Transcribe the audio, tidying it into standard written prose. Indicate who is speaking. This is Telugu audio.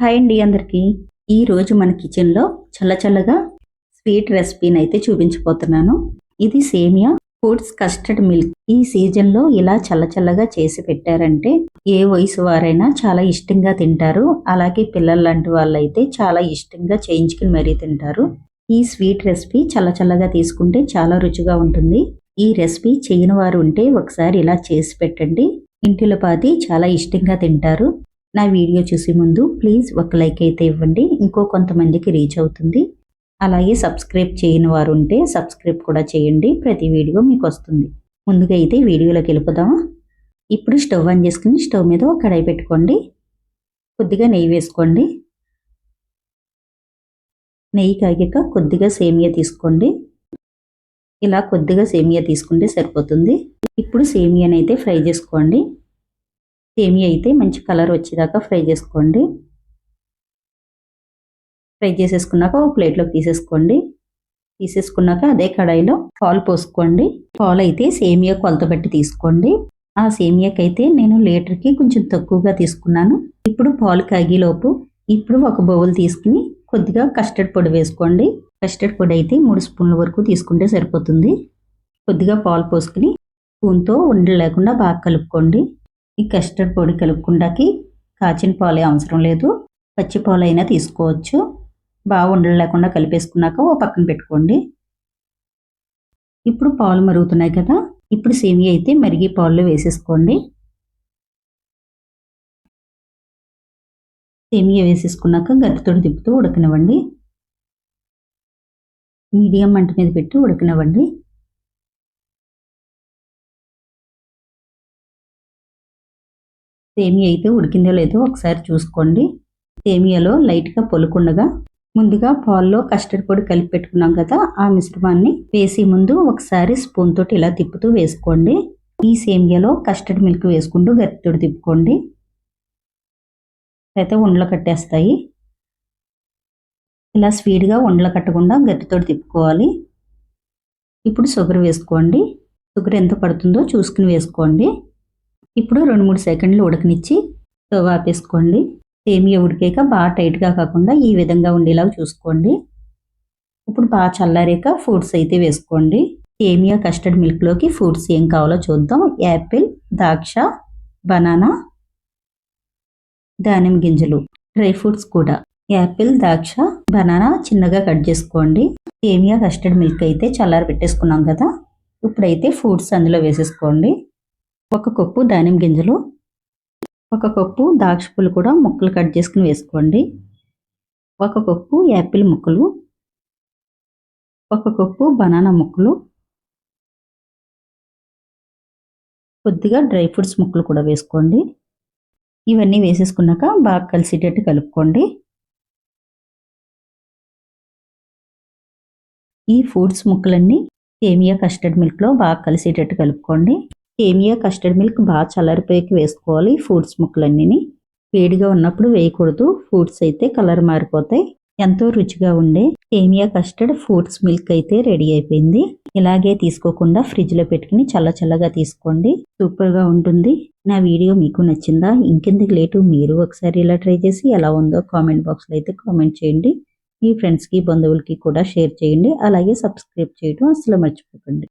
Speaker 1: హాయ్ అండి అందరికీ. ఈరోజు మన కిచెన్లో చల్లచల్లగా స్వీట్ రెసిపీని అయితే చూపించబోతున్నాను. ఇది సేమియా ఫ్రూట్స్ కస్టర్డ్ మిల్క్. ఈ సీజన్లో ఇలా చల్లచల్లగా చేసి పెట్టారంటే ఏ వయసు వారైనా చాలా ఇష్టంగా తింటారు. అలాగే పిల్లలు లాంటి వాళ్ళైతే చాలా ఇష్టంగా చేయించుకుని మరీ తింటారు. ఈ స్వీట్ రెసిపీ చల్లచల్లగా తీసుకుంటే చాలా రుచిగా ఉంటుంది. ఈ రెసిపీ చేయని వారు ఉంటే ఒకసారి ఇలా చేసి పెట్టండి. ఇంటిలో పాది చాలా ఇష్టంగా తింటారు. నా వీడియో చూసే ముందు ప్లీజ్ ఒక లైక్ అయితే ఇవ్వండి, ఇంకో కొంతమందికి రీచ్ అవుతుంది. అలాగే సబ్స్క్రైబ్ చేయని వారు ఉంటే సబ్స్క్రైబ్ కూడా చేయండి, ప్రతి వీడియో మీకు వస్తుంది. ముందుగా అయితే వీడియోలోకి వెళ్ళిపోదామా. ఇప్పుడు స్టవ్ ఆన్ చేసుకుని స్టవ్ మీద ఒక కడాయి పెట్టుకోండి. కొద్దిగా నెయ్యి వేసుకోండి. నెయ్యి కాగాక కొద్దిగా సేమియా తీసుకోండి. ఇలా కొద్దిగా సేమియా తీసుకుంటే సరిపోతుంది. ఇప్పుడు సేమియాని అయితే ఫ్రై చేసుకోండి. సేమియా అయితే మంచి కలర్ వచ్చేదాకా ఫ్రై చేసుకోండి. ఫ్రై చేసేసుకున్నాక ఒక ప్లేట్లోకి తీసేసుకోండి. తీసేసుకున్నాక అదే కడాయిలో పాలు పోసుకోండి. పాలు అయితే సేమియా కొలత బట్టి తీసుకోండి. ఆ సేమియాకి అయితే నేను లీటర్కి కొంచెం తక్కువగా తీసుకున్నాను. ఇప్పుడు పాలు కాగేలోపు ఇప్పుడు ఒక బౌల్ తీసుకుని కొద్దిగా కస్టర్డ్ పొడి వేసుకోండి. కస్టర్డ్ పొడి అయితే 3 స్పూన్ల వరకు తీసుకుంటే సరిపోతుంది. కొద్దిగా పాలు పోసుకుని స్పూన్తో ఉండలు లేకుండా బాగా కలుపుకోండి. ఈ కస్టర్డ్ పొడి కలుపుకుంటాకి కాచిన పాలే అవసరం లేదు, పచ్చి పాలు అయినా తీసుకోవచ్చు. బాగా ఉండలు లేకుండా కలిపేసుకున్నాక ఓ పక్కన పెట్టుకోండి. ఇప్పుడు పాలు మరుగుతున్నాయి కదా, ఇప్పుడు సేమియా అయితే మరిగి పాలు వేసేసుకోండి. సేమియా వేసేసుకున్నాక గరిటెతో తిప్పుతూ ఉడకనివ్వండి. మీడియం మంట మీద పెట్టి ఉడకనివ్వండి. సేమియా అయితే ఉడికిందో లేదో ఒకసారి చూసుకోండి. సేమియాలో లైట్గా పొలుకుండగా ముందుగా పాల్లో కస్టర్డ్ పొడి కలిపి పెట్టుకున్నాం కదా, ఆ మిశ్రమాన్ని వేసి ముందు ఒకసారి స్పూన్ తోటి ఇలా తిప్పుతూ వేసుకోండి. ఈ సేమియాలో కస్టర్డ్ మిల్క్ వేసుకుంటూ గరిటెతో తిప్పుకోండి, అయితే ఉండలు కట్టేస్తాయి. ఇలా స్వీట్గా ఉండలు కట్టకుండా గరిటెతో తిప్పుకోవాలి. ఇప్పుడు షుగర్ వేసుకోండి. షుగర్ ఎంత పడుతుందో చూసుకుని వేసుకోండి. ఇప్పుడు 2-3 సెకండ్లు ఉడకనిచ్చి స్టవ్ ఆపేసుకోండి. సేమియా ఉడికాక బాగా టైట్గా కాకుండా ఈ విధంగా ఉండేలాగా చూసుకోండి. ఇప్పుడు బాగా చల్లారాక ఫ్రూట్స్ అయితే వేసుకోండి. సేమియా కస్టర్డ్ మిల్క్లోకి ఫ్రూట్స్ ఏం కావాలో చూద్దాం. యాపిల్, ద్రాక్ష, బనానా, దానిమ్మ గింజలు, డ్రై ఫ్రూట్స్ కూడా. యాపిల్, ద్రాక్ష, బనానా చిన్నగా కట్ చేసుకోండి. సేమియా కస్టర్డ్ మిల్క్ అయితే చల్లారి పెట్టేసుకున్నాం కదా, ఇప్పుడైతే ఫ్రూట్స్ అందులో వేసేసుకోండి. 1 కప్పు దానిమ్మ గింజలు, 1 కప్పు ద్రాక్ష పళ్ళు కూడా ముక్కలు కట్ చేసుకుని వేసుకోండి. 1 కప్పు యాపిల్ ముక్కలు, 1 కప్పు బనానా ముక్కలు, కొద్దిగా డ్రై ఫ్రూట్స్ ముక్కలు కూడా వేసుకోండి. ఇవన్నీ వేసేసుకున్నాక బాగా కలిసేటట్టు కలుపుకోండి. ఈ ఫ్రూట్స్ ముక్కలన్నీ సేమియా కస్టర్డ్ మిల్క్లో బాగా కలిసేటట్టు కలుపుకోండి. సేమియా కస్టర్డ్ మిల్క్ బాగా చల్లారిపోయాక వేసుకోవాలి. ఫ్రూట్స్ ముక్కలన్నీ వేడిగా ఉన్నప్పుడు వేయకూడదు, ఫ్రూట్స్ అయితే కలర్ మారిపోతాయి. ఎంతో రుచిగా ఉండే సేమియా కస్టర్డ్ ఫ్రూట్స్ మిల్క్ అయితే రెడీ అయిపోయింది. ఇలాగే తీసుకోకుండా ఫ్రిడ్జ్లో పెట్టుకుని చల్లగా తీసుకోండి, సూపర్గా ఉంటుంది. నా వీడియో మీకు నచ్చిందా? ఇంకెందుకు లేటు, మీరు ఒకసారి ఇలా ట్రై చేసి ఎలా ఉందో కామెంట్ బాక్స్లో అయితే కామెంట్ చేయండి. మీ ఫ్రెండ్స్కి బంధువులకి కూడా షేర్ చేయండి. అలాగే సబ్స్క్రైబ్ చేయడం అసలు మర్చిపోకండి.